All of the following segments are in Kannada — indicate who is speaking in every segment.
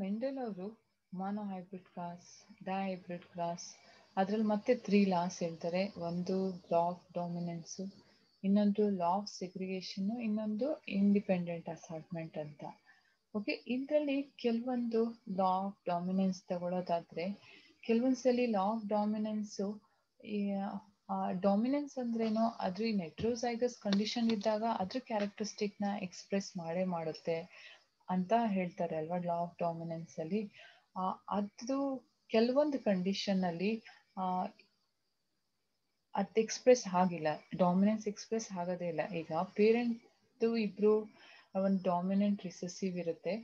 Speaker 1: ಮೆಂಡೆಲ್ ಅವರು ಮಾನೋಹೈಬ್ರಿಡ್ ಕ್ರಾಸ್, ಡೈಹೈಬ್ರಿಡ್ ಕ್ರಾಸ್, ಅದ್ರಲ್ಲಿ ಮತ್ತೆ 3 ಲಾಸ್ ಹೇಳ್ತಾರೆ. ಒಂದು ಲಾ ಆಫ್ ಡಾಮಿನೆನ್ಸು, ಇನ್ನೊಂದು ಲಾ ಆಫ್ ಸೆಗ್ರಿಗೇಷನ್, ಇನ್ನೊಂದು ಇಂಡಿಪೆಂಡೆಂಟ್ ಅಸಾರ್ಟ್ಮೆಂಟ್ ಅಂತ. ಓಕೆ, ಇದರಲ್ಲಿ ಕೆಲವೊಂದು ಲಾ ಆಫ್ ಡಾಮಿನೆನ್ಸ್ ತಗೊಳ್ಳೋದಾದ್ರೆ, ಕೆಲವೊಂದ್ಸಲಿ ಲಾ ಆಫ್ ಡಾಮಿನೆನ್ಸು ಡಾಮಿನೆನ್ಸ್ ಅಂದ್ರೇನು, ಅದ್ರ ನೆಟ್ರೋಸೈಗಸ್ ಕಂಡೀಷನ್ ಇದ್ದಾಗ ಅದ್ರ ಕ್ಯಾರೆಕ್ಟರಿಸ್ಟಿಕ್ ನ ಎಕ್ಸ್ಪ್ರೆಸ್ ಮಾಡೇ ಮಾಡುತ್ತೆ ಅಂತ ಹೇಳ್ತಾರೆ ಅಲ್ವಾ ಲಾ ಆಫ್ ಡಾಮಿನೆನ್ಸ್ ಅಲ್ಲಿ. ಅದು ಕೆಲವೊಂದು ಕಂಡೀಷನ್ ಅಲ್ಲಿ ಅದು ಎಕ್ಸ್ಪ್ರೆಸ್ ಆಗಿಲ್ಲ, ಡಾಮಿನೆನ್ಸ್ ಎಕ್ಸ್ಪ್ರೆಸ್ ಆಗೋದೇ ಇಲ್ಲ. ಈಗ ಪೇರೆಂಟ್ ಇಬ್ರು ಒಂದು ಡಾಮಿನೆಂಟ್ ರಿಸೆಸಿವ್ ಇರುತ್ತೆ,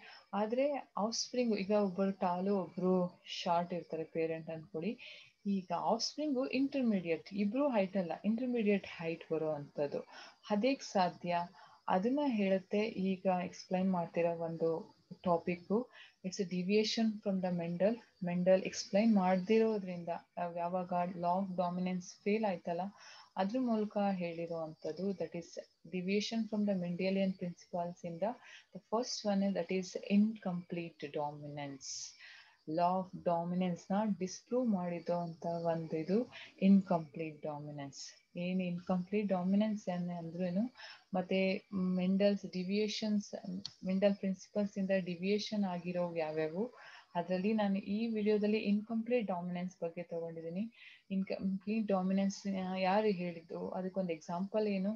Speaker 1: ಆದ್ರೆ ಆಫ್ ಸ್ಪ್ರಿಂಗ್, ಈಗ ಒಬ್ಬರು ಟಾಲು ಒಬ್ರು ಶಾರ್ಟ್ ಇರ್ತಾರೆ ಪೇರೆಂಟ್ ಅನ್ಕೊಳ್ಳಿ. ಈಗ ಆಫ್ ಸ್ಪ್ರಿಂಗು ಇಂಟರ್ಮೀಡಿಯೇಟ್, ಇಬ್ರು ಹೈಟ್ ಅಲ್ಲ, ಇಂಟರ್ಮೀಡಿಯೇಟ್ ಹೈಟ್ ಬರೋ ಅಂಥದ್ದು. ಅದೇಗ್ ಸಾಧ್ಯ ಅದನ್ನ ಹೇಳುತ್ತೆ ಈಗ ಎಕ್ಸ್ಪ್ಲೈನ್ ಮಾಡ್ತಿರೋ ಒಂದು topic. It's a deviation from the Mendel explain ಮಾಡ್ದಿರೋದ್ರಿಂದ, ಯಾವಾಗ ಲಾ ಆಫ್ ಡಾಮಿನೆನ್ಸ್ ಫೇಲ್ ಆಯ್ತಲ್ಲ ಅದ್ರ ಮೂಲಕ ಹೇಳಿರೋ ಅಂಥದ್ದು. That is deviation from the Mendelian principles ಇಂದ. The first one that is incomplete dominance. Law of dominance ನ ಡಿಸ್ಪ್ರೂವ್ ಮಾಡಿದ್ದು ಅಂತ ಒಂದು ಇದು ಇನ್ಕಂಪ್ಲೀಟ್ ಡಾಮಿನೆನ್ಸ್. ಏನು ಇನ್ಕಂಪ್ಲೀಟ್ ಡಾಮಿನೆನ್ಸ್ ಅಂದ್ರೇನು, ಮತ್ತೆ ಮೆಂಡಲ್ಸ್ ಡಿವಿಯೇಷನ್ಸ್, ಮೆಂಡಲ್ ಪ್ರಿನ್ಸಿಪಲ್ಸ್ ಇಂದ ಡಿವಿಯೇಷನ್ ಆಗಿರೋ ಯಾವ್ಯಾವು, ಅದರಲ್ಲಿ ನಾನು ಈ ವಿಡಿಯೋದಲ್ಲಿ ಇನ್ಕಂಪ್ಲೀಟ್ ಡಾಮಿನೆನ್ಸ್ ಬಗ್ಗೆ ತಗೊಂಡಿದ್ದೀನಿ. ಇನ್ಕಂಪ್ಲೀಟ್ ಡಾಮಿನೆನ್ಸ್ ಯಾರು ಹೇಳಿದ್ದು, ಅದಕ್ಕೊಂದು ಎಕ್ಸಾಂಪಲ್ ಏನು,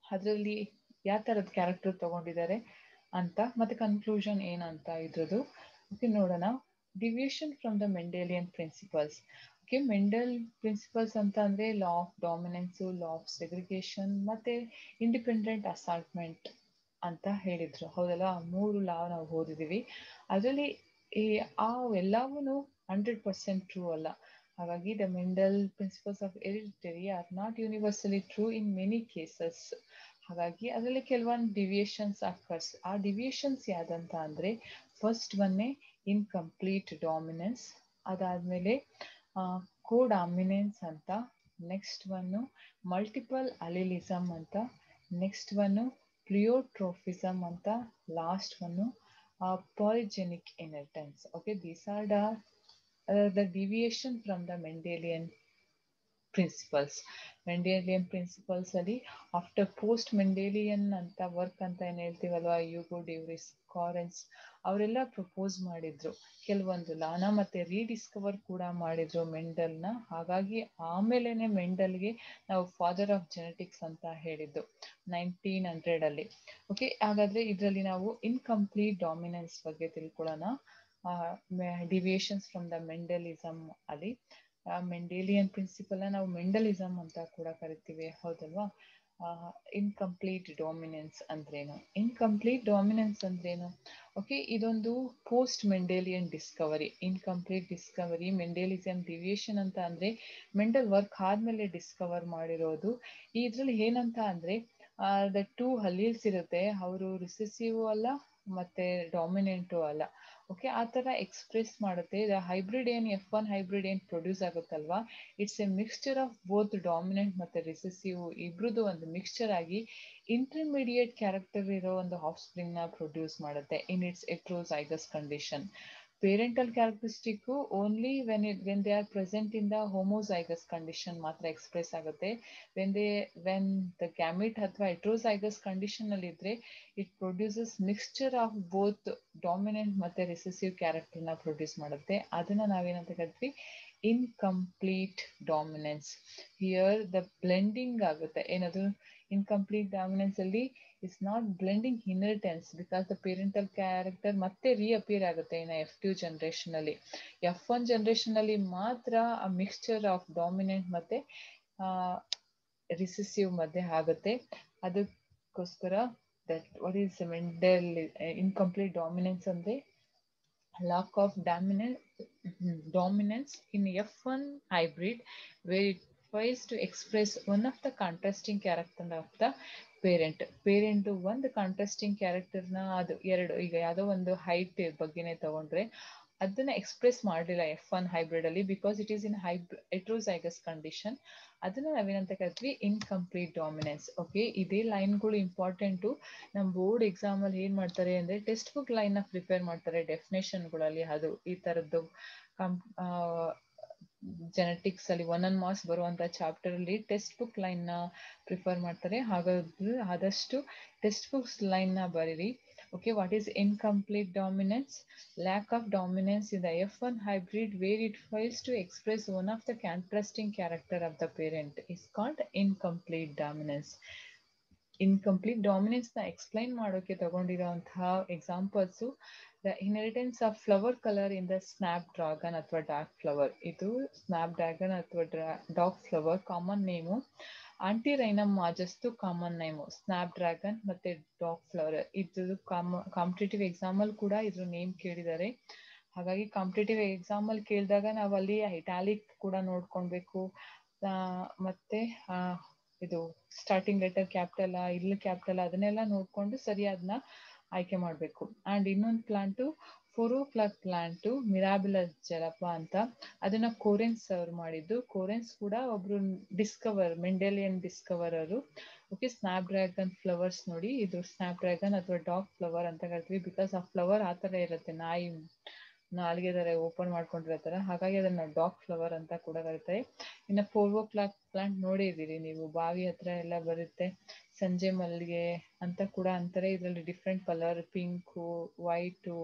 Speaker 1: ಅದರಲ್ಲಿ ಯಾವ ಥರದ ಕ್ಯಾರೆಕ್ಟರ್ ತಗೊಂಡಿದ್ದಾರೆ ಅಂತ, ಮತ್ತೆ ಕನ್ಕ್ಲೂಷನ್ ಏನಂತ ಇದ್ರದ್ದು. ಓಕೆ, ನೋಡೋಣ. Deviation from the Mendelian principles. Okay, Mendel principles ಅಂತ ಅಂದರೆ law of dominance, law of segregation ಮತ್ತೆ ಇಂಡಿಪೆಂಡೆಂಟ್ ಅಸಾರ್ಟ್ಮೆಂಟ್ ಅಂತ ಹೇಳಿದ್ರು, ಹೌದಲ್ಲ. 3 ಲಾ ನಾವು ಓದಿದ್ದೀವಿ. ಅದರಲ್ಲಿ ಎಲ್ಲವೂ 100% ಟ್ರೂ ಅಲ್ಲ. ಹಾಗಾಗಿ the Mendel principles of heredity are not universally true in many cases. ಹಾಗಾಗಿ ಅದರಲ್ಲಿ ಕೆಲವೊಂದು ಡಿವಿಯೇಷನ್ಸ್ ಅಕರ್ಸ್. ಆ ಡಿವಿಯೇಷನ್ಸ್ ಯಾವ್ದಂತ ಅಂದರೆ, ಫಸ್ಟ್ ಒನ್ನೇ ಇನ್ಕಂಪ್ಲೀಟ್ ಡಾಮಿನೆನ್ಸ್, ಅದಾದಮೇಲೆ ಕೋಡಾಮಿನೆನ್ಸ್ ಅಂತ, ನೆಕ್ಸ್ಟ್ ಒನ್ನು ಮಲ್ಟಿಪಲ್ ಅಲಿಲಿಸಮ್ ಅಂತ, ನೆಕ್ಸ್ಟ್ ಒನ್ನು ಪ್ಲಿಯೋಟ್ರೋಫಿಸಮ್ ಅಂತ, last one polygenic inheritance. Okay, these are the deviation from the Mendelian principles. Mendelian principles ಅಲ್ಲಿ ಆಫ್ಟರ್ ಪೋಸ್ಟ್ ಮೆಂಡೇಲಿಯನ್ ಅಂತ ವರ್ಕ್ ಅಂತ ಏನು ಹೇಳ್ತೀವಲ್ವಾ, ಯುಗೋ ಡ್ಯೂರಿಸ್, ಕಾರೆನ್ಸ್, ಅವರೆಲ್ಲ ಪ್ರಪೋಸ್ ಮಾಡಿದ್ರು ಕೆಲವೊಂದು ಲಾನ, ಮತ್ತೆ ರೀಡಿಸ್ಕವರ್ ಕೂಡ ಮಾಡಿದ್ರು ಮೆಂಡಲ್ನ. ಹಾಗಾಗಿ ಆಮೇಲೆನೆ ಮೆಂಡಲ್ಗೆ ನಾವು ಫಾದರ್ ಆಫ್ ಜೆನೆಟಿಕ್ಸ್ ಅಂತ ಹೇಳಿದ್ದು 1900 ಅಲ್ಲಿ. ಓಕೆ, ಹಾಗಾದ್ರೆ ಇದರಲ್ಲಿ ನಾವು ಇನ್ಕಂಪ್ಲೀಟ್ ಡಾಮಿನೆನ್ಸ್ ಬಗ್ಗೆ ತಿಳ್ಕೊಳ್ಳೋಣ. ಡಿವಿಯೇಷನ್ಸ್ ಫ್ರಮ್ ದ ಮೆಂಡಲಿಸಮ್ ಅಲ್ಲಿ ಮೆಂಡೇಲಿಯನ್ ಪ್ರಿನ್ಸಿಪಲ್ ನಾವು ಮೆಂಡಲಿಸಮ್ ಅಂತ ಕೂಡ ಕರಿತೀವಿ, ಹೌದಲ್ವಾ. ಇನ್ಕಂಪ್ಲೀಟ್ ಡಾಮಿನೆನ್ಸ್ ಅಂದ್ರೇನು, ಇನ್ಕಂಪ್ಲೀಟ್ ಡಾಮಿನೆನ್ಸ್ ಅಂದ್ರೇನು. ಓಕೆ, ಇದೊಂದು post Mendelian discovery, incomplete discovery. Mendelism deviation ಅಂತ ಅಂದ್ರೆ ಮೆಂಡಲ್ ವರ್ಕ್ ಆದ್ಮೇಲೆ ಡಿಸ್ಕವರ್ ಮಾಡಿರೋದು. ಇದ್ರಲ್ಲಿ ಏನಂತ ಅಂದ್ರೆ ದ 2 ಹಲೀಲ್ಸ್ ಇರುತ್ತೆ, ಅವರು ರಿಸೆಸಿವ್ ಅಲ್ಲ ಮತ್ತೆ ಡಾಮಿನೆಂಟು ಅಲ್ಲ. ಓಕೆ, ಆ ಥರ ಎಕ್ಸ್ಪ್ರೆಸ್ ಮಾಡುತ್ತೆ. ಹೈಬ್ರಿಡ್ ಏನು F1 ಹೈಬ್ರಿಡ್ ಏನು ಪ್ರೊಡ್ಯೂಸ್ ಆಗುತ್ತಲ್ವಾ, it's a mixture of both dominant ಮತ್ತೆ ರಿಸೆಸಿವ್ ಇಬ್ರದ್ದು ಒಂದು ಮಿಕ್ಸ್ಚರ್ ಆಗಿ ಇಂಟರ್ಮೀಡಿಯೇಟ್ ಕ್ಯಾರೆಕ್ಟರ್ ಇರೋ ಒಂದು ಆಫ್ ಸ್ಪ್ರಿಂಗ್ ನ ಪ್ರೊಡ್ಯೂಸ್ ಮಾಡುತ್ತೆ in its heterozygous condition. Parental characteristic only when they are present in the homozygous condition ಮಾತ್ರ ಎಕ್ಸ್ಪ್ರೆಸ್ ಆಗುತ್ತೆ. ವೆನ್ ದ ಗ್ಯಾಮಿಟ್ ಅಥವಾ ಹೆಟ್ರೋಜೈಗಸ್ ಕಂಡೀಷನ್ ಅಲ್ಲಿ ಇದ್ರೆ it produces mixture of both dominant ಮತ್ತೆ ರಿಸೆಸಿವ್ ಕ್ಯಾರೆಕ್ಟರ್ ನ ಪ್ರೊಡ್ಯೂಸ್ ಮಾಡುತ್ತೆ. ಅದನ್ನ ನಾವೇನಂತ ಕರಿತೀವಿ, incomplete dominance. Here the blending ಆಗುತ್ತೆ. ಏನದು ಇನ್ಕಂಪ್ಲೀಟ್ ಡಾಮಿನೆನ್ಸ್ ಅಲ್ಲಿ it's not blending inheritance, because the parental character ಮತ್ತೆ ರೀಅಪಿಯರ್ ಆಗುತ್ತೆ ಇನ್ನು F2 ಜನರೇಷನ್ ಅಲ್ಲಿ. F1 ಜನರೇಷನ್ ಅಲ್ಲಿ ಮಾತ್ರ ಆ ಮಿಕ್ಸ್ಚರ್ ಆಫ್ ಡಾಮಿನೆಂಟ್ ಮತ್ತೆ ರಿಸೆಸಿವ್ ಮಧ್ಯೆ ಆಗುತ್ತೆ. ಅದಕ್ಕೋಸ್ಕರ that what is Mendel incomplete dominance ಅಂದ್ರೆ lack of dominance in F1 hybrid where it tries to express one of the contrasting character of the parent ಒಂದು ಕಾಂಟ್ರಾಸ್ಟಿಂಗ್ ಕ್ಯಾರೆಕ್ಟರ್ನ, ಅದು ಎರಡು, ಈಗ ಯಾವುದೋ ಒಂದು ಹೈಟ್ ಬಗ್ಗೆನೇ ತಗೊಂಡ್ರೆ ಅದನ್ನ ಎಕ್ಸ್ಪ್ರೆಸ್ ಮಾಡಲಿಲ್ಲ F1 ಹೈಬ್ರಿಡ್ ಅಲ್ಲಿ, because it is in heterozygous condition. ಅದನ್ನ ನಾವೇನಂತ ಕರಿತೀವಿ, ಇನ್ಕಂಪ್ಲೀಟ್ ಡಾಮಿನೆನ್ಸ್. ಓಕೆ, ಇದೇ ಲೈನ್ಗಳು ಇಂಪಾರ್ಟೆಂಟು. ನಮ್ಮ ಬೋರ್ಡ್ ಎಕ್ಸಾಮ್ ಅಲ್ಲಿ ಏನ್ ಮಾಡ್ತಾರೆ ಅಂದ್ರೆ ಟೆಕ್ಸ್ಟ್ ಬುಕ್ ಲೈನ್ ನ ಪ್ರಿಪೇರ್ ಮಾಡ್ತಾರೆ ಡೆಫಿನೇಷನ್ಗಳಲ್ಲಿ. ಅದು ಈ ತರದ್ದು ಜೆನೆಟಿಕ್ಸ್ ಅಲ್ಲಿ 1 ಮಾರ್ಕ್ಸ್ ಬರುವಂತ ಚಾಪ್ಟರ್ ಅಲ್ಲಿ ಟೆಕ್ಸ್ಟ್ ಬುಕ್ ಲೈನ್ ನ ಪ್ರಿಫರ್ ಮಾಡ್ತಾರೆ. ಹಾಗಾದ್ರೆ ಆದಷ್ಟು ಟೆಕ್ಸ್ಟ್ ಬುಕ್ಸ್ ಲೈನ್ ನ ಬರೀರಿ. Okay, what is incomplete dominance? Lack of dominance in the F1 hybrid where it fails to express one of the contrasting character of the parent is called incomplete dominance. Incomplete dominance ನ ಎಕ್ಸ್ಪ್ಲೈನ್ ಮಾಡೋಕೆ ತಗೊಂಡಿರುವಂತಹ examples, the inheritance of flower colour in the snapdragon ಅಥವಾ ಡಾರ್ಕ್ ಫ್ಲವರ್. ಇದು ಸ್ನ್ಯಾಪ್ ಡ್ರ್ಯಾಗನ್ ಅಥವಾ dark flower common name. Antirrhinum ಮಾಜಸ್ತು ಕಾಮನ್ ನೇಮು. ಸ್ನ್ಯಾಪ್ ಡ್ರ್ಯಾಗನ್ ಮತ್ತೆ ಡಾರ್ಕ್ ಫ್ಲವರ್ ಇದು ಕಾಂಪಿಟೇಟಿವ್ ಎಕ್ಸಾಮಲ್ ಕೂಡ ಇದ್ರ ನೇಮ್ ಕೇಳಿದ್ದಾರೆ. ಹಾಗಾಗಿ ಕಾಂಪಿಟೇಟಿವ್ ಎಕ್ಸಾಮಲ್ ಕೇಳಿದಾಗ ನಾವು ಅಲ್ಲಿ ಇಟಾಲಿಕ್ ಕೂಡ ನೋಡ್ಕೊಳ್ಬೇಕು. ಮತ್ತೆ ಇದು ಸ್ಟಾರ್ಟಿಂಗ್ ಲೆಟರ್ ಕ್ಯಾಪಿಟಲ್ ಇಲ್ಲಿ ಕ್ಯಾಪಿಟಲ್ ಅದನ್ನೆಲ್ಲ ನೋಡ್ಕೊಂಡು ಸರಿ ಅದನ್ನ ಆಯ್ಕೆ ಮಾಡಬೇಕು. ಅಂಡ್ ಇನ್ನೊಂದು ಪ್ಲಾಂಟು ಫೋರೋಫ್ಲಾಕ್ ಪ್ಲಾಂಟು ಮಿರಾಬಿಲಸ್ ಜಲಪ ಅಂತ, ಅದನ್ನ ಕೋರೆನ್ಸ್ ಅವರು ಮಾಡಿದ್ದು. ಕೋರೆನ್ಸ್ ಕೂಡ ಒಬ್ರು Mendelian discoverer. Okay, snapdragon flowers ನೋಡಿ, ಇದು ಸ್ನ್ಯಾಪ್ ಡ್ರ್ಯಾಗನ್ ಅಥವಾ ಡಾಗ್ ಫ್ಲವರ್ ಅಂತ ಕರಿತೀವಿ. ಬಿಕಾಸ್ ಆ ಫ್ಲವರ್ ಆ ಥರ ಇರುತ್ತೆ, ನಾಲ್ಗೆ ತರ ಓಪನ್ ಮಾಡ್ಕೊಂಡಿರೋ ತರ, ಹಾಗಾಗಿ ಅದನ್ನ ಡಾಗ್ ಫ್ಲವರ್ ಅಂತ ಕೂಡ ಕರೀತಾರೆ. ಇನ್ನು ಫೋರೋಫ್ಲಾಕ್ ಪ್ಲಾಂಟ್ ನೋಡಿದ್ದೀರಿ ನೀವು, ಬಾವಿ ಹತ್ರ ಎಲ್ಲ ಬರುತ್ತೆ. ಸಂಜೆ ಮಲ್ಲಿಗೆ ಅಂತ ಕೂಡ ಅಂತಾರೆ. ಇದರಲ್ಲಿ different colour, pink, white,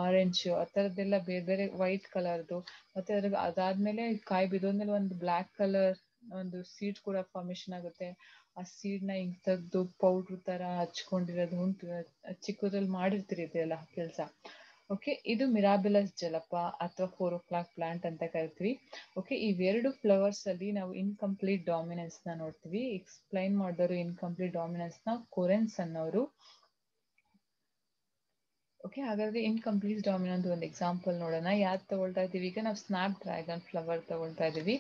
Speaker 1: orange ಆ ಥರದ್ದೆಲ್ಲ ಬೇರೆ ಬೇರೆ ವೈಟ್ ಕಲರ್ದು. ಮತ್ತೆ ಅದಾದ್ಮೇಲೆ ಕಾಯಿ ಬಿದ್ದೋದ್ಮೇಲೆ ಒಂದು ಬ್ಲ್ಯಾಕ್ ಕಲರ್ ಒಂದು ಸೀಡ್ ಕೂಡ ಫಾರ್ಮೇಶನ್ ಆಗುತ್ತೆ. ಆ ಸೀಡ್ನ ಹಿಂಗ್ ತೆಗ್ದು ಪೌಡ್ರ್ ತರ ಹಚ್ಕೊಂಡಿರೋದು ಉಂಟು, ಚಿಕ್ಕದ್ರಲ್ಲಿ ಮಾಡಿರ್ತೀರಿ ಇದೆಲ್ಲ ಕೆಲಸ. ಓಕೆ, ಇದು ಮಿರಾಬಿಲಸ್ ಜಲಪ ಅಥವಾ ಫೋರೋಫ್ಲಾಕ್ ಪ್ಲಾಂಟ್ ಅಂತ ಕರಿತೀವಿ. ಓಕೆ, ಇವೆರಡು ಫ್ಲವರ್ಸ್ ಅಲ್ಲಿ ನಾವು ಇನ್ಕಂಪ್ಲೀಟ್ ಡಾಮಿನೆನ್ಸ್ ನ ನೋಡ್ತೀವಿ. ಎಕ್ಸ್ಪ್ಲೈನ್ ಮಾಡಿದವರು ಇನ್ಕಂಪ್ಲೀಟ್ ಡಾಮಿನೆನ್ಸ್ ನ ಕೋರೆನ್ಸ್ ಅನ್ನೋರು. ಓಕೆ, ಹಾಗಾದ್ರೆ ಇನ್ಕಂಪ್ಲೀಟ್ ಡಾಮಿನೆನ್ಸ್ ಒಂದು ಎಕ್ಸಾಂಪಲ್ ನೋಡೋಣ. ಯಾವ್ದು ತಗೊಳ್ತಾ ಇದೀವಿ ಈಗ? ನಾವು ಸ್ನ್ಯಾಪ್ ಡ್ರ್ಯಾಗನ್ ಫ್ಲವರ್ ತಗೊಳ್ತಾ ಇದೀವಿ.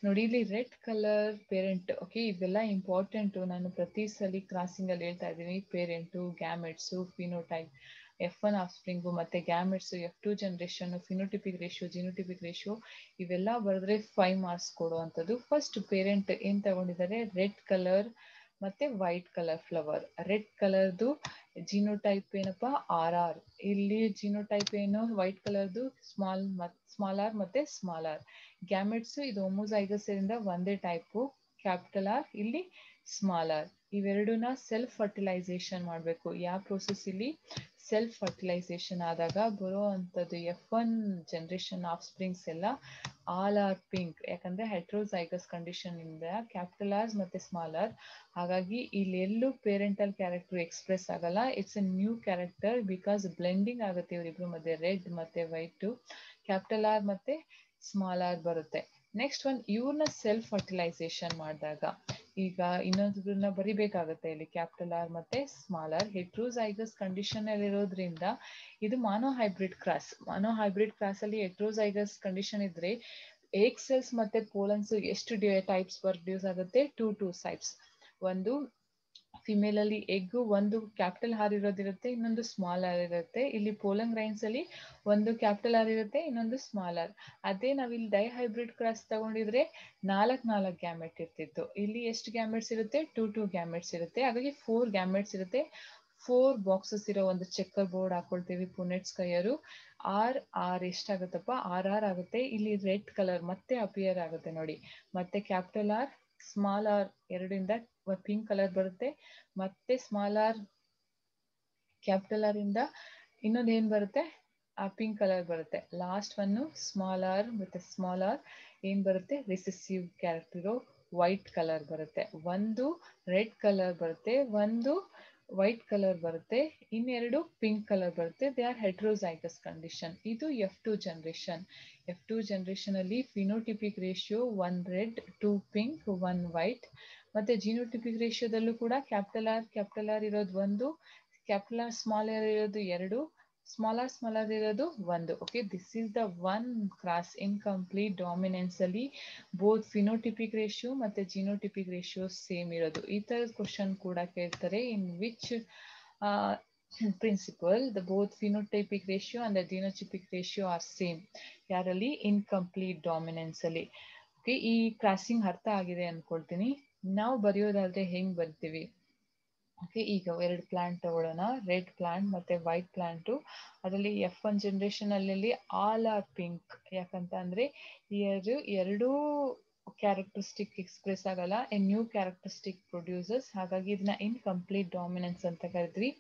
Speaker 1: ನೋಡಿ, ಇಲ್ಲಿ ರೆಡ್ ಕಲರ್ ಪೇರೆಂಟ್. ಓಕೆ, ಇವೆಲ್ಲ ಇಂಪಾರ್ಟೆಂಟು, ನಾನು ಪ್ರತಿ ಸಲ ಕ್ರಾಸಿಂಗ್ ಅಲ್ಲಿ ಹೇಳ್ತಾ ಇದ್ದೀನಿ. Parent, gametes, phenotype, F1 offspring ಮತ್ತೆ gametes, F2 generation, phenotypic ratio, genotypic ratio, ಇವೆಲ್ಲ ಬರೆದ್ರೆ 5 ಮಾರ್ಕ್ಸ್ ಕೊಡುವಂಥದ್ದು. ಫಸ್ಟ್ ಪೇರೆಂಟ್ ಏನ್ ತಗೊಂಡಿದ್ದಾರೆ? ರೆಡ್ ಕಲರ್ ಮತ್ತೆ ವೈಟ್ ಕಲರ್ ಫ್ಲವರ್. ರೆಡ್ ಕಲರ್ದು ಜಿನೋಟೈಪ್ ಏನಪ್ಪಾ? RR. ಇಲ್ಲಿ ಜಿನೋಟೈಪ್ ಏನು? ವೈಟ್ ಕಲರ್ದು ಸ್ಮಾಲ್ ಆರ್ ಮತ್ತೆ ಸ್ಮಾಲ್ ಆರ್. ಗ್ಯಾಮೆಟ್ಸ್ ಇದು ಹೋಮೋಜೈಗಸ್ ಇಂದ ಒಂದೇ ಟೈಪು, ಕ್ಯಾಪಿಟಲ್ ಆರ್, ಇಲ್ಲಿ ಸ್ಮಾಲ್ ಆರ್. ಇವೆರಡನ್ನ ಸೆಲ್ಫ್ ಫರ್ಟಿಲೈಸೇಷನ್ ಮಾಡಬೇಕು. ಯಾವ ಪ್ರೋಸೆಸ್? ಇಲ್ಲಿ ಸೆಲ್ಫ್ ಫರ್ಟಿಲೈಸೇಷನ್ ಆದಾಗ ಬರೋ ಅಂಥದ್ದು F1 ಜನರೇಷನ್ ಆಫ್ ಸ್ಪ್ರಿಂಗ್ಸ್ ಎಲ್ಲ ಆಲ್ ಆರ್ ಪಿಂಕ್, ಯಾಕಂದ್ರೆ ಹೆಟ್ರೋಜೈಗಸ್ ಕಂಡೀಷನ್ ಇಂದ ಕ್ಯಾಪಿಟಲ್ ಆರ್ ಮತ್ತೆ ಸ್ಮಾಲ್ ಆರ್. ಹಾಗಾಗಿ ಇಲ್ಲಿ ಎಲ್ಲೂ ಪೇರೆಂಟಲ್ ಕ್ಯಾರೆಕ್ಟರ್ ಎಕ್ಸ್ಪ್ರೆಸ್ ಆಗಲ್ಲ. It's A new character because blending ಆಗುತ್ತೆ ಇವರಿಬ್ರು ಮಧ್ಯೆ. ರೆಡ್ ಮತ್ತೆ ವೈಟ್, ಕ್ಯಾಪಿಟಲ್ ಆರ್ ಮತ್ತೆ ಸ್ಮಾಲ್ ಆರ್ ಬರುತ್ತೆ. ನೆಕ್ಸ್ಟ್ ಒನ್, ಇವ್ರನ್ನ ಸೆಲ್ಫ್ ಫರ್ಟಿಲೈಸೇಷನ್ ಮಾಡಿದಾಗ ಈಗ ಇನ್ನೊಂದನ್ನ ಬರಿಬೇಕಾಗುತ್ತೆ ಇಲ್ಲಿ, ಕ್ಯಾಪಿಟಲ್ ಆರ್ ಮತ್ತೆ ಸ್ಮಾಲ್ ಆರ್. ಹೆಟ್ರೋಜೈಗಸ್ ಕಂಡೀಷನ್ ಅಲ್ಲಿ ಇರೋದ್ರಿಂದ ಇದು ಮಾನೋಹೈಬ್ರಿಡ್ ಕ್ರಾಸ್. ಮಾನೋಹೈಬ್ರಿಡ್ ಕ್ರಾಸ್ ಅಲ್ಲಿ ಹೆಟ್ರೋಜೈಗಸ್ ಕಂಡೀಷನ್ ಇದ್ರೆ ಏಗ್ ಸೆಲ್ಸ್ ಮತ್ತೆ ಪೋಲನ್ಸ್ ಎಷ್ಟು ಟೈಪ್ಸ್ ಪ್ರೊಡ್ಯೂಸ್ ಆಗುತ್ತೆ? 2 ಟೈಪ್ಸ್. ಒಂದು ಫಿಮೇಲ್ ಅಲ್ಲಿ ಎಗ್ ಒಂದು ಕ್ಯಾಪಿಟಲ್ ಆರ್ ಇರೋದಿರುತ್ತೆ, ಇನ್ನೊಂದು ಸ್ಮಾಲ್ ಆರ್ ಇರುತ್ತೆ. ಇಲ್ಲಿ ಪೋಲನ್ ಗ್ರೈನ್ಸ್ ಅಲ್ಲಿ ಒಂದು ಕ್ಯಾಪಿಟಲ್ ಆರ್ ಇರುತ್ತೆ, ಇನ್ನೊಂದು ಸ್ಮಾಲ್ ಆರ್. ಅದೇ ನಾವಿಲ್ಲಿ ಡೈಹೈಬ್ರಿಡ್ ಕ್ರಾಸ್ ತಗೊಂಡಿದ್ರೆ 4 ಗ್ಯಾಮೆಟ್ ಇರ್ತಿತ್ತು. ಇಲ್ಲಿ ಎಷ್ಟು ಗ್ಯಾಮೆಟ್ಸ್ ಇರುತ್ತೆ? 2 ಗ್ಯಾಮೆಟ್ಸ್ ಇರುತ್ತೆ. ಹಾಗಾಗಿ 4 ಗ್ಯಾಮೆಟ್ಸ್ ಇರುತ್ತೆ. 4 ಬಾಕ್ಸಸ್ ಇರೋ ಒಂದು ಚೆಕ್ಕರ್ ಬೋರ್ಡ್ ಹಾಕೊಳ್ತೀವಿ ಪುನೆಟ್ಸ್ ಕೈಯರು. ಆರ್ ಎಷ್ಟಾಗುತ್ತಪ್ಪ? RR ಆಗುತ್ತೆ. ಇಲ್ಲಿ ರೆಡ್ ಕಲರ್ ಮತ್ತೆ ಅಪಿಯರ್ ಆಗುತ್ತೆ ನೋಡಿ. ಮತ್ತೆ ಕ್ಯಾಪಿಟಲ್ ಆರ್, ಸ್ಮಾಲ್ ಆರ್ ಎರಡಿಂದ ಪಿಂಕ್ ಕಲರ್ ಬರುತ್ತೆ. ಮತ್ತೆ ಸ್ಮಾಲ್ ಆರ್, ಕ್ಯಾಪಿಟಲ್ ಆರ್ ಇಂದ ಇನ್ನೊಂದು ಏನ್ ಬರುತ್ತೆ? ಆ ಪಿಂಕ್ ಕಲರ್ ಬರುತ್ತೆ. ಲಾಸ್ಟ್ ಒನ್ ಸ್ಮಾಲ್ ಆರ್ ಮತ್ತೆ ಸ್ಮಾಲ್ ಆರ್ ಏನ್ ಬರುತ್ತೆ? ರಿಸೆಸಿವ್ ಕ್ಯಾರೆಕ್ಟರ್ ಇರೋ ವೈಟ್ ಕಲರ್ ಬರುತ್ತೆ. ಒಂದು ರೆಡ್ ಕಲರ್ ಬರುತ್ತೆ, ಒಂದು ವೈಟ್ ಕಲರ್ ಬರುತ್ತೆ, ಇನ್ನೆರಡು ಪಿಂಕ್ ಕಲರ್ ಬರುತ್ತೆ. They are heterozygous condition. ಇದು F2 ಜನರೇಷನ್. F2 ಜನರೇಷನ್ ಅಲ್ಲಿ phenotypic ratio 1 red 2 pink 1 white. ಮತ್ತೆ ಜಿನೋಟಿಪಿಕ್ ರೇಷಿಯೋದಲ್ಲೂ ಕೂಡ ಕ್ಯಾಪಿಟಲ್ ಆರ್ ಇರೋದು ಒಂದು, ಕ್ಯಾಪಿಟಲ್ ಆರ್ ಸ್ಮಾಲ್ ಆರ್ ಇರೋದು ಎರಡು, ಸ್ಮಾಲ್ ಆರ್ ಇರೋದು ಒಂದು. Okay, this is the one cross incomplete dominance ಅಲ್ಲಿ ಬೋತ್ ಫಿನೋಟಿಪಿಕ್ ರೇಷಿಯೋ ಮತ್ತೆ ಜಿನೋಟಿಪಿಕ್ ರೇಷಿಯೋ ಸೇಮ್ ಇರೋದು. ಈ ತರದ ಕ್ವಶನ್ ಕೂಡ ಕೇಳ್ತಾರೆ. In which principle, the both phenotypic ratio and the genotypic ratio are same. ಯಾರಲ್ಲಿ ಇನ್ಕಂಪ್ಲೀಟ್ ಡಾಮಿನೆನ್ಸ್ ಅಲ್ಲಿ. ಓಕೆ, ಈ ಕ್ರಾಸಿಂಗ್ ಅರ್ಥ ಆಗಿದೆ ಅನ್ಕೊಳ್ತೀನಿ. ನಾವು ಬರೆಯೋದಾದ್ರೆ ಹೆಂಗ್ ಬರ್ತೀವಿ? ಓಕೆ, ಈಗ ಎರಡು ಪ್ಲಾಂಟ್ ತಗೊಳ್ಳೋಣ, ರೆಡ್ ಪ್ಲಾಂಟ್ ಮತ್ತೆ ವೈಟ್ ಪ್ಲಾಂಟು. ಅದರಲ್ಲಿ F1 ಜನರೇಷನ್ ಅಲ್ಲಿ ಆಲ್ ಆರ್ ಪಿಂಕ್. ಯಾಕಂತ ಅಂದ್ರೆ ಎರಡೂ ಕ್ಯಾರೆಕ್ಟರಿಸ್ಟಿಕ್ ಎಕ್ಸ್ಪ್ರೆಸ್ ಆಗಲ್ಲ, ಎ ನ್ಯೂ ಕ್ಯಾರೆಕ್ಟರಿಸ್ಟಿಕ್ ಪ್ರೊಡ್ಯೂಸರ್ಸ್. ಹಾಗಾಗಿ ಇದನ್ನ ಇನ್ಕಂಪ್ಲೀಟ್ ಡಾಮಿನೆನ್ಸ್ ಅಂತ ಕರಿದ್ವಿ.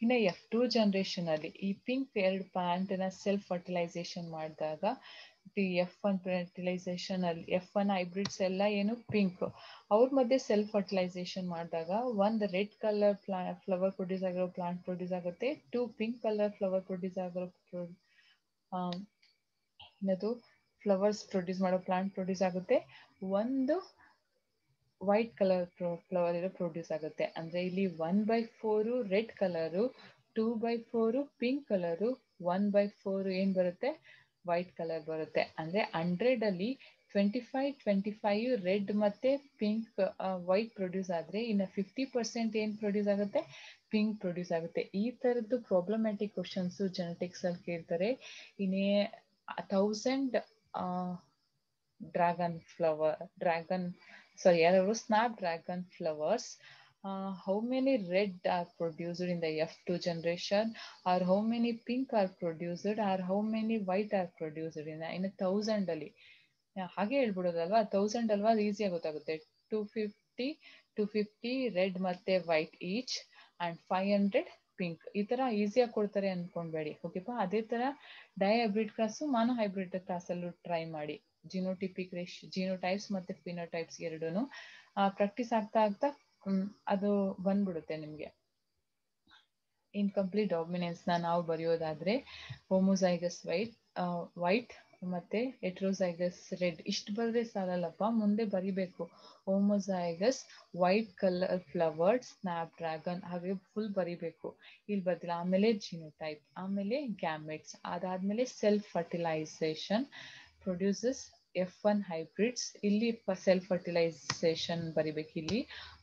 Speaker 1: ಇನ್ನು F2 ಜನರೇಷನ್ ಅಲ್ಲಿ ಈ ಪಿಂಕ್ ಎರಡು ಪ್ಲಾಂಟ್ ನ ಸೆಲ್ಫ್ ಫರ್ಟಿಲೈಸೇಷನ್ ಮಾಡಿದಾಗ F1 ಫರ್ಟಿಲೈಸೇಷನ್ ಅಲ್ಲಿ F1 ಹೈಬ್ರಿಡ್ಸ್ ಎಲ್ಲ ಏನು ಪಿಂಕ್, ಅವ್ರ ಮಧ್ಯೆ ಸೆಲ್ಫ್ ಫರ್ಟಿಲೈಸೇಷನ್ ಮಾಡಿದಾಗ ಒಂದು ರೆಡ್ ಕಲರ್ ಫ್ಲವರ್ ಪ್ರೊಡ್ಯೂಸ್ ಆಗಿರೋ ಪ್ಲಾಂಟ್ ಪ್ರೊಡ್ಯೂಸ್ ಆಗುತ್ತೆ, 2 ಪಿಂಕ್ ಕಲರ್ ಫ್ಲವರ್ ಪ್ರೊಡ್ಯೂಸ್ ಆಗಿರೋ ಏನದು ಫ್ಲವರ್ಸ್ ಪ್ರೊಡ್ಯೂಸ್ ಮಾಡೋ ಪ್ಲಾಂಟ್ ಪ್ರೊಡ್ಯೂಸ್ ಆಗುತ್ತೆ, ಒಂದು ವೈಟ್ ಕಲರ್ ಫ್ಲವರ್ ಇರೋ ಪ್ರೊಡ್ಯೂಸ್ ಆಗುತ್ತೆ. ಅಂದ್ರೆ ಇಲ್ಲಿ 1/4 ರೆಡ್ ಕಲರು, 2/4 ಪಿಂಕ್ ಕಲರು, 1/4 ಏನ್ ಬರುತ್ತೆ ವೈಟ್ ಕಲರ್ ಬರುತ್ತೆ. ಅಂದ್ರೆ 100 ಅಲ್ಲಿ 25 ರೆಡ್ ಮತ್ತೆ ಪಿಂಕ್ ವೈಟ್ ಪ್ರೊಡ್ಯೂಸ್ ಆದ್ರೆ ಇನ್ನು 50% ಏನ್ ಪ್ರೊಡ್ಯೂಸ್ ಆಗುತ್ತೆ ಪಿಂಕ್ ಪ್ರೊಡ್ಯೂಸ್ ಆಗುತ್ತೆ. ಈ ತರದ್ದು ಪ್ರಾಬ್ಲಮ್ಯಾಟಿಕ್ ಕ್ವಶನ್ಸ್ ಜೆನೆಟಿಕ್ಸ್ ಅಲ್ಲಿ ಕೇಳ್ತಾರೆ. ಇನ್ನೇ 1000 snapdragon flowers, how many red are produced in the F2 generation, or how many pink are produced, or how many white are produced in 1000 ಅಲ್ಲಿ. ಹಾಗೆ ಹೇಳ್ಬಿಡೋದಲ್ವಾ, 1000 ಅಲ್ವಾ, ಅದು ಈಸಿಯಾಗಿ ಗೊತ್ತಾಗುತ್ತೆ. 250 ರೆಡ್ ಮತ್ತೆ ವೈಟ್ ಈಚ್ ಅಂಡ್ 500 ಪಿಂಕ್. ಈ ತರ ಈಸಿಯಾಗಿ ಕೊಡ್ತಾರೆ ಅನ್ಕೊಂಡ್ಬೇಡಿ. ಓಕೆಪಾ, ಅದೇ ತರ dihybrid cross monohybrid ಕ್ರಾಸಲ್ಲೂ ಟ್ರೈ ಮಾಡಿ. ಜಿನೋಟಿಪಿಕ್ ಜಿನೋಟೈಪ್ಸ್ ಮತ್ತೆ ಫಿನೋಟೈಪ್ಸ್ ಎರಡೂನು ಪ್ರಾಕ್ಟೀಸ್ ಆಗ್ತಾ ಆಗ್ತಾ ಅದು ಬಂದ್ಬಿಡುತ್ತೆ ನಿಮಗೆ. ಇನ್ಕಂಪ್ಲೀಟ್ ಡಾಮಿನೆನ್ಸ್ ನಾವು ಬರೆಯೋದಾದ್ರೆ ಹೋಮೋಸೈಗಸ್ ವೈಟ್ ಮತ್ತೆ ಹೆಟ್ರೋಸೈಗಸ್ ರೆಡ್. ಇಷ್ಟು ಬರೆದ್ರೆ ಸಾಲಲ್ಲಪ್ಪ, ಮುಂದೆ ಬರಿಬೇಕು. Homozygous white colour flowered snapdragon, ಹಾಗೆ ಫುಲ್ ಬರಿಬೇಕು. ಇಲ್ಲಿ ಬರ್ತಿಲ್ಲ. ಆಮೇಲೆ ಜಿನೋಟೈಪ್, ಆಮೇಲೆ ಗ್ಯಾಮೆಟ್ಸ್, ಅದಾದ್ಮೇಲೆ self fertilisation produces F1 hybrids. ಇಲ್ಲಿ ಸೆಲ್ಫ್ ಫರ್ಟಿಲೈಸೇಷನ್ ಬರಿಬೇಕು ಇಲ್ಲಿ.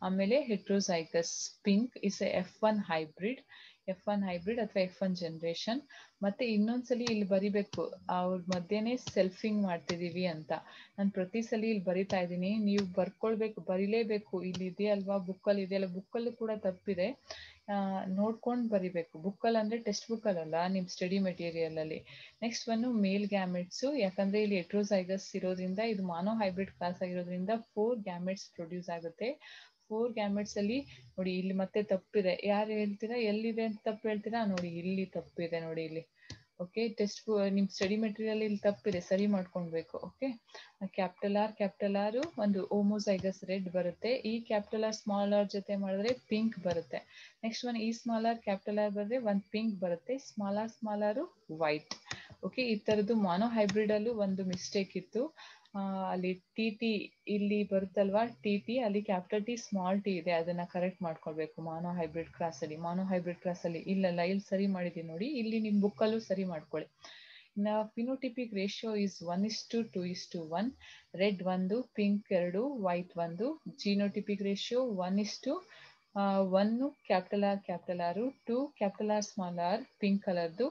Speaker 1: ಆಮೇಲೆ heterozygous pink is F1 hybrid ಅಥವಾ F1 ಜನರೇಷನ್. ಮತ್ತೆ ಇನ್ನೊಂದ್ಸಲಿ ಇಲ್ಲಿ ಬರಿಬೇಕು, ಅವ್ರ ಮಧ್ಯೆನೆ ಸೆಲ್ಫಿಂಗ್ ಮಾಡ್ತಿದೀವಿ ಅಂತ. ನಾನು ಪ್ರತಿ ಸಲ ಇಲ್ಲಿ ಬರಿತಾ ಇದ್ದೀನಿ, ನೀವು ಬರ್ಕೊಳ್ಬೇಕು, ಬರಿಲೇಬೇಕು. ಇಲ್ಲಿ ಇದೆಯಲ್ವಾ, ಬುಕ್ಕಲ್ಲಿ ಇದೆಯಲ್ಲ, ಬುಕ್ಕಲ್ಲೂ ಕೂಡ ತಪ್ಪಿದೆ, ನೋಡ್ಕೊಂಡು ಬರಿಬೇಕು. ಬುಕ್ಕಲ್ಲಿ ಅಂದ್ರೆ ಟೆಕ್ಸ್ಟ್ ಬುಕ್ಕಲ್ಲ, ನಿಮ್ ಸ್ಟಡಿ ಮೆಟೀರಿಯಲ್ ಅಲ್ಲಿ. ನೆಕ್ಸ್ಟ್ ಒಂದು ಮೇಲ್ ಗ್ಯಾಮೆಟ್ಸು, ಯಾಕಂದ್ರೆ ಇಲ್ಲಿ ಹೆಟ್ರೋಸೈಗಸ್ ಇರೋದ್ರಿಂದ, ಇದು ಮಾನೋ ಹೈಬ್ರಿಡ್ ಕ್ಲಾಸ್ ಆಗಿರೋದ್ರಿಂದ 4 ಗ್ಯಾಮೆಟ್ಸ್ ಪ್ರೊಡ್ಯೂಸ್ ಆಗುತ್ತೆ. 4 ಗ್ಯಾಮೆಟ್ಸ್ ಅಲ್ಲಿ ನೋಡಿ, ಇಲ್ಲಿ ಮತ್ತೆ ತಪ್ಪಿದೆ. ಯಾರು ಹೇಳ್ತೀರಾ ಎಲ್ಲಿದೆ ಅಂತ ತಪ್ಪು ಹೇಳ್ತೀರಾ? ನೋಡಿ ಇಲ್ಲಿ ತಪ್ಪಿದೆ, ನೋಡಿ ಇಲ್ಲಿ. ಓಕೆ, ನಿಮ್ ಸ್ಟಡಿ ಮೆಟೀರಿಯಲ್ ಇಲ್ಲಿ ತಪ್ಪಿದೆ, ಸರಿ ಮಾಡ್ಕೊಳ್ಬೇಕು. ಓಕೆ, ಕ್ಯಾಪಿಟಲ್ ಆರ್ ಒಂದು ಹೋಮೋಸೈಗಸ್ ರೆಡ್ ಬರುತ್ತೆ. ಈ ಕ್ಯಾಪಿಟಲ್ ಆರ್ ಸ್ಮಾಲ್ ಆರ್ ಜೊತೆ ಮಾಡಿದ್ರೆ ಪಿಂಕ್ ಬರುತ್ತೆ. ನೆಕ್ಸ್ಟ್ ಒನ್ ಈ ಸ್ಮಾಲ್ ಆರ್ ಕ್ಯಾಪಿಟಲ್ ಆರ್ ಬರೆದ್ರೆ ಒಂದು ಪಿಂಕ್ ಬರುತ್ತೆ, ಸ್ಮಾಲ್ ಆರ್ ವೈಟ್. ಓಕೆ, ಈ ತರದ್ದು ಮಾನೋ ಹೈಬ್ರಿಡ್ ಅಲ್ಲೂ ಒಂದು ಮಿಸ್ಟೇಕ್ ಇತ್ತು. ಅಲ್ಲಿ ಟಿ ಇಲ್ಲಿ ಬರುತ್ತಲ್ವಾ, ಟಿ ಅಲ್ಲಿ ಕ್ಯಾಪಿಟಲ್ ಟಿ ಸ್ಮಾಲ್ ಟಿ ಇದೆ, ಅದನ್ನ ಕರೆಕ್ಟ್ ಮಾಡ್ಕೊಳ್ಬೇಕು ಮಾನೋ ಹೈಬ್ರಿಡ್ ಕ್ರಾಸ್ ಅಲ್ಲಿ. ಇಲ್ಲಲ್ಲ, ಇಲ್ಲಿ ಸರಿ ಮಾಡಿದೀನಿ ನೋಡಿ, ಇಲ್ಲಿ ನಿಮ್ ಬುಕ್ಕಲ್ಲೂ ಸರಿ ಮಾಡ್ಕೊಳ್ಳಿ. Phenotypic ratio is 1:2:1. Red 1, pink 2, white 1. Genotypic ratio 1:1 capital r 2 capital R small r pink ಕಲರ್ದು,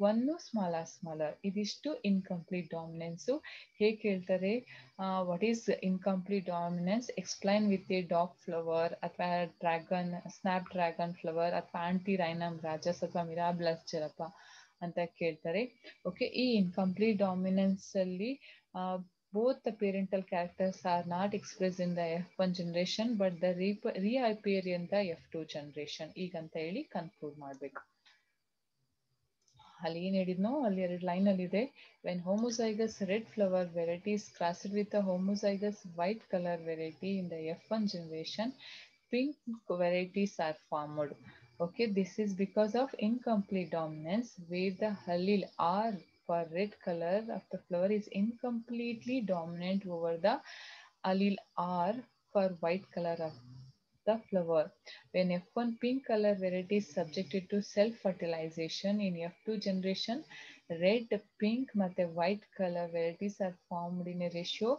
Speaker 1: 1 ಸ್ಮಾಲ್ ಆರ್. ಇದಿಷ್ಟು ಇನ್ಕಂಪ್ಲೀಟ್ ಡಾಮಿನೆನ್ಸು. ಹೇಗೆ ಕೇಳ್ತಾರೆ, what is incomplete dominance, explain with a dog flower ಅಥವಾ ಸ್ನ್ಯಾಪ್ ಡ್ರ್ಯಾಗನ್ ಫ್ಲವರ್ ಅಥವಾ ಆಂಟಿ ರೈನಮ್ ರಾಜಸ್ ಅಥವಾ ಮಿರಾಬ್ಲಸ್ ಜಲಪ ಅಂತ ಕೇಳ್ತಾರೆ. ಓಕೆ, ಈ ಇನ್ಕಂಪ್ಲೀಟ್ ಡಾಮಿನೆನ್ಸ್ ಅಲ್ಲಿ both the parental characters are not expressed in the F1 generation but the reappear in the F2 generation. ಈಗಂತ ಹೇಳಿ ಕನ್ಕ್ಲೂಡ್ ಮಾಡ್ಬೇಕು. ಅಲ್ಲಿ ಏನ್ ಹೇಳಿದ್ನೋ ಅಲ್ಲಿ 2 ಲೈನ್ ಅಲ್ಲಿ ಇದೆ. When homozygous red flower variety is crossed with the homozygous white color variety in the F1 generation, pink varieties are formed. Okay, this is because of incomplete dominance where the allele R for red color of the flower is incompletely dominant over the allele R for white color of the flower. When F1 pink color variety is subjected to self-fertilization in F2 generation, red, pink ಮತ್ತು white color varieties are formed in a ratio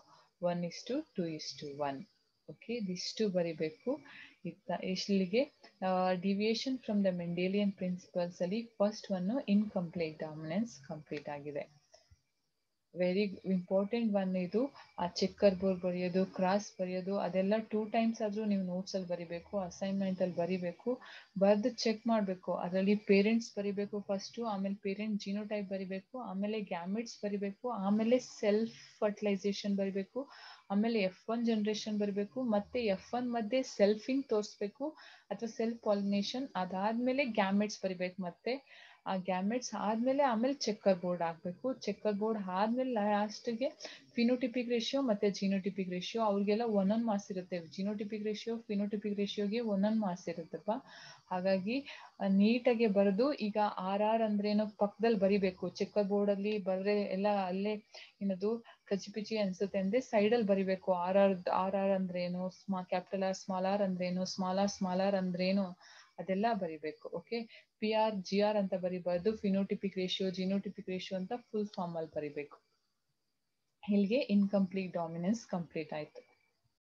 Speaker 1: 1:2:1. Okay, ಇದಿಷ್ಟು ಬರಿಬೇಕು. ಇಲ್ಲಿಗೆ deviation from the Mendelian principles ಅಲ್ಲಿ first one incomplete dominance complete ಆಗಿದೆ. ವೆರಿ ಇಂಪಾರ್ಟೆಂಟ್ ಒನ್ ಇದು. ಆ ಚೆಕ್ಕರ್ ಬೋರ್ಡ್ ಬರೆಯೋದು, ಕ್ರಾಸ್ ಬರೆಯೋದು ಅದೆಲ್ಲ 2 ಟೈಮ್ಸ್ ಆದರೂ ನೀವು ನೋಟ್ಸಲ್ಲಿ ಬರಿಬೇಕು, ಅಸೈನ್ಮೆಂಟಲ್ಲಿ ಬರಿಬೇಕು, ಬರೆದು ಚೆಕ್ ಮಾಡಬೇಕು. ಅದರಲ್ಲಿ ಪೇರೆಂಟ್ಸ್ ಬರಿಬೇಕು ಫಸ್ಟು, ಆಮೇಲೆ ಪೇರೆಂಟ್ ಜಿನೋಟೈಪ್ ಬರಿಬೇಕು, ಆಮೇಲೆ ಗ್ಯಾಮಿಟ್ಸ್ ಬರಿಬೇಕು, ಆಮೇಲೆ ಸೆಲ್ಫ್ ಫರ್ಟಿಲೈಸೇಷನ್ ಬರಿಬೇಕು, ಆಮೇಲೆ F1 ಜನರೇಷನ್ ಬರಬೇಕು, ಮತ್ತೆ F1 ಮಧ್ಯೆ ಸೆಲ್ಫಿಂಗ್ ತೋರಿಸ್ಬೇಕು ಅಥವಾ ಸೆಲ್ಫ್ ಪಾಲಿನೇಷನ್, ಅದಾದ್ಮೇಲೆ ಗ್ಯಾಮೆಟ್ಸ್ ಬರಿಬೇಕು. ಮತ್ತೆ ಆ ಗ್ಯಾಮೆಟ್ಸ್ ಆದ್ಮೇಲೆ ಆಮೇಲೆ ಚೆಕ್ಕರ್ ಬೋರ್ಡ್ ಹಾಕ್ಬೇಕು. ಚೆಕ್ಕರ್ ಬೋರ್ಡ್ ಆದ್ಮೇಲೆ ಲಾಸ್ಟ್ಗೆ ಫಿನೋಟಿಪಿಕ್ ರೇಷಿಯೋ ಮತ್ತೆ ಜಿನೋಟಿಪಿಕ್ ರೇಷಿಯೋ ಅವ್ರಿಗೆಲ್ಲ ಒಂದೊಂದು ಮಾರ್ಕ್ಸ್ ಇರುತ್ತೆ. ಜಿನೋಟಿಪಿಕ್ ರೇಷಿಯೋ ಫಿನೋಟಿಪಿಕ್ ರೇಷಿಯೋಗೆ ಒಂದೊಂದು ಮಾರ್ಕ್ಸ್ ಇರುತ್ತಪ್ಪ. ಹಾಗಾಗಿ ನೀಟಾಗಿ ಬರೆದು, ಈಗ RR ಅಂದ್ರೇನೋ ಪಕ್ಕದಲ್ಲಿ ಬರಿಬೇಕು. ಚೆಕ್ಕರ್ ಬೋರ್ಡಲ್ಲಿ ಬರೆದ್ರೆ ಎಲ್ಲ ಅಲ್ಲೇ ಏನದು ಕಚಿಪಿಚಿ ಅನ್ಸುತ್ತೆ ಅಂದ್ರೆ ಸೈಡಲ್ಲಿ ಬರಿಬೇಕು. RR ಅಂದ್ರೇನು, ಕ್ಯಾಪಿಟಲ್ R ಸ್ಮಾಲ್ r ಅಂದ್ರೇನು, ಸ್ಮಾಲ್ r ಅಂದ್ರೇನು ಅದೆಲ್ಲ ಬರಿಬೇಕು. ಓಕೆ, PR GR ಅಂತ ಬರಿಬಾರ್ದು, ಫಿನೋಟಿಪಿಕ್ ರೇಷಿಯೋ ಜಿನೋಟಿಪಿಕ್ ರೇಷಿಯೋ ಅಂತ ಫುಲ್ ಫಾರ್ಮ್ ಅಲ್ಲಿ ಬರಿಬೇಕು. ಇಲ್ಲಿಗೆ ಇನ್ಕಂಪ್ಲೀಟ್ ಡಾಮಿನೆನ್ಸ್ ಕಂಪ್ಲೀಟ್ ಆಯ್ತು.